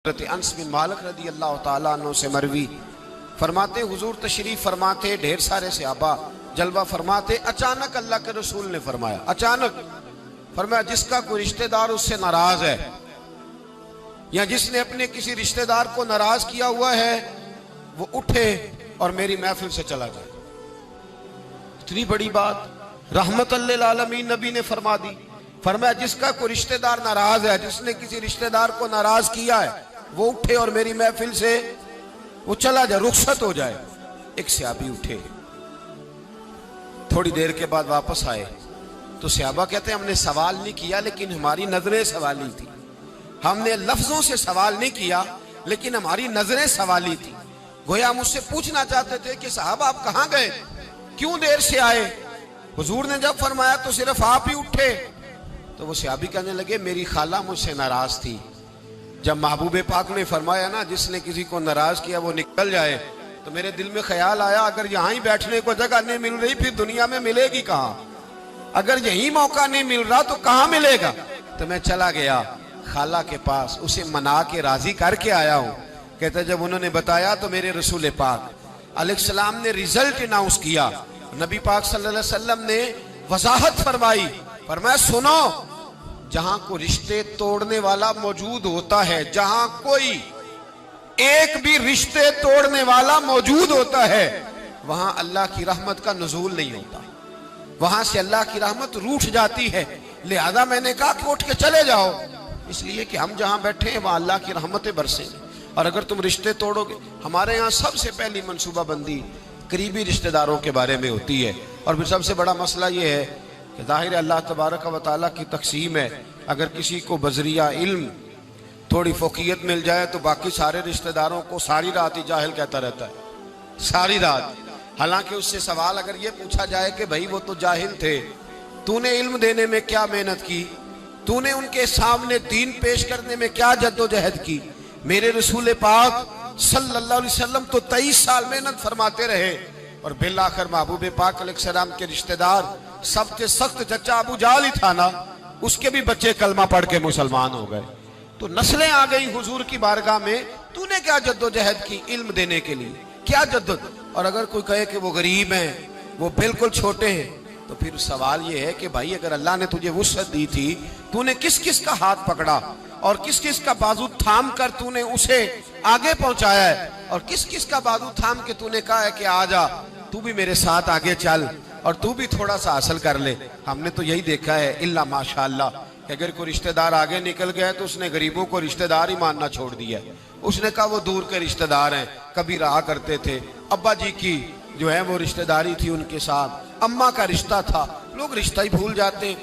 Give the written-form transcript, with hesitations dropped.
अंस बिन मालिक रदी अल्लाह ताला अन्हु से मरवी फरमाते हुजूर तशरीफ फरमाते, ढेर सारे सहाबा जलवा फरमाते। अचानक अल्लाह के रसूल ने फरमाया, अचानक फरमाया जिसका कोई रिश्तेदार उससे नाराज है या जिसने अपने किसी रिश्तेदार को नाराज किया हुआ है वो उठे और मेरी महफिल से चला जाए। इतनी बड़ी बात रहमतुल लिल आलमीन नबी ने फरमा दी। फरमाया जिसका कोई रिश्तेदार नाराज है, जिसने किसी रिश्तेदार को नाराज किया है, वो उठे और मेरी महफिल से वो चला जाए, रुखसत हो जाए। एक सहाबी उठे, थोड़ी देर के बाद वापस आए तो सहाबा कहते हैं हमने सवाल नहीं किया लेकिन हमारी नजरें सवाली थी। हमने लफ्जों से सवाल नहीं किया लेकिन हमारी नजरें सवाली थी। गोया मुझसे पूछना चाहते थे कि साहब आप कहां गए, क्यों देर से आए। हुजूर ने जब फरमाया तो सिर्फ आप ही उठे। तो वो सहाबी कहने लगे मेरी खाला मुझसे नाराज थी। जब महबूबे पाक ने फरमाया ना जिसने किसी को नाराज किया वो निकल जाए, तो मेरे दिल में ख्याल आया अगर यहां ही बैठने को जगह नहीं मिल रही फिर दुनिया में मिलेगी कहां। अगर यही मौका नहीं मिल रहा तो कहां मिलेगा। तो मैं चला गया खाला के पास, उसे मना के राजी करके आया हूं। कहते जब उन्होंने बताया तो मेरे रसूल पाक अलैहिस्सलाम ने रिजल्ट अनाउंस किया। नबी पाक सल्लल्लाहु अलैहि वसल्लम ने वजाहत फरमाई, फरमाया सुनो, जहां को रिश्ते तोड़ने वाला मौजूद होता है, जहां कोई एक भी रिश्ते तोड़ने वाला मौजूद होता है, वहां अल्लाह की रहमत का नुज़ूल नहीं होता, वहां से अल्लाह की रहमत रूठ जाती है। लिहाजा मैंने कहा कि उठ के चले जाओ, इसलिए कि हम जहां बैठे हैं वहां अल्लाह की रहमतें बरसेंगी। और अगर तुम रिश्ते तोड़ोगे, हमारे यहाँ सबसे पहली मनसूबाबंदी करीबी रिश्तेदारों के बारे में होती है। और फिर सबसे बड़ा मसला ये है कि जाहिर अल्लाह तबारक व तआला की तक़सीम है, अगर किसी को बजरिया इल्म थोड़ी फ़ोक़ियत मिल जाए तो बाकी सारे रिश्तेदारों को सारी रात ही जाहिल कहता रहता है, सारी रात। हालांकि उससे सवाल अगर ये पूछा जाए कि भाई वो तो जाहिल थे, तूने इल्म देने में क्या मेहनत की, तूने उनके सामने दीन पेश करने में क्या जद्दोजहद की। मेरे रसूल पाक सल्लल्लाहु अलैहि वसल्लम तो 23 साल मेहनत फरमाते रहे और बिल आखिर महबूब पाक अलैहिस्सलाम के रिश्तेदार सबसे सख्त चचा अबू जाल ही था ना, उसके भी बच्चे कलमा पढ़ के मुसलमान हो गए। तो नस्लें आ गई हुजूर की बारगाह में, तूने क्या जद्दोजहद की इल्म देने के लिए, क्या जद्दोजहद। और अगर कोई कहे कि वो गरीब हैं, वो बिल्कुल छोटे हैं, तो फिर सवाल ये है कि भाई अगर अल्लाह ने तुझे वुसअत दी थी, तूने किस किस का हाथ पकड़ा और किस किस का बाजू थाम कर तूने उसे आगे पहुंचाया है, और किस किस का बाजू थाम के तूने कहा है कि आ जा तू भी मेरे साथ आगे चल और तू भी थोड़ा सा हासिल कर ले। हमने तो यही देखा है इल्ला माशाअल्लाह कि अगर कोई रिश्तेदार आगे निकल गया तो उसने गरीबों को रिश्तेदार ही मानना छोड़ दिया। उसने कहा वो दूर के रिश्तेदार हैं, कभी रहा करते थे, अब्बा जी की जो है वो रिश्तेदारी थी उनके साथ, अम्मा का रिश्ता था, लोग रिश्ता ही भूल जाते हैं।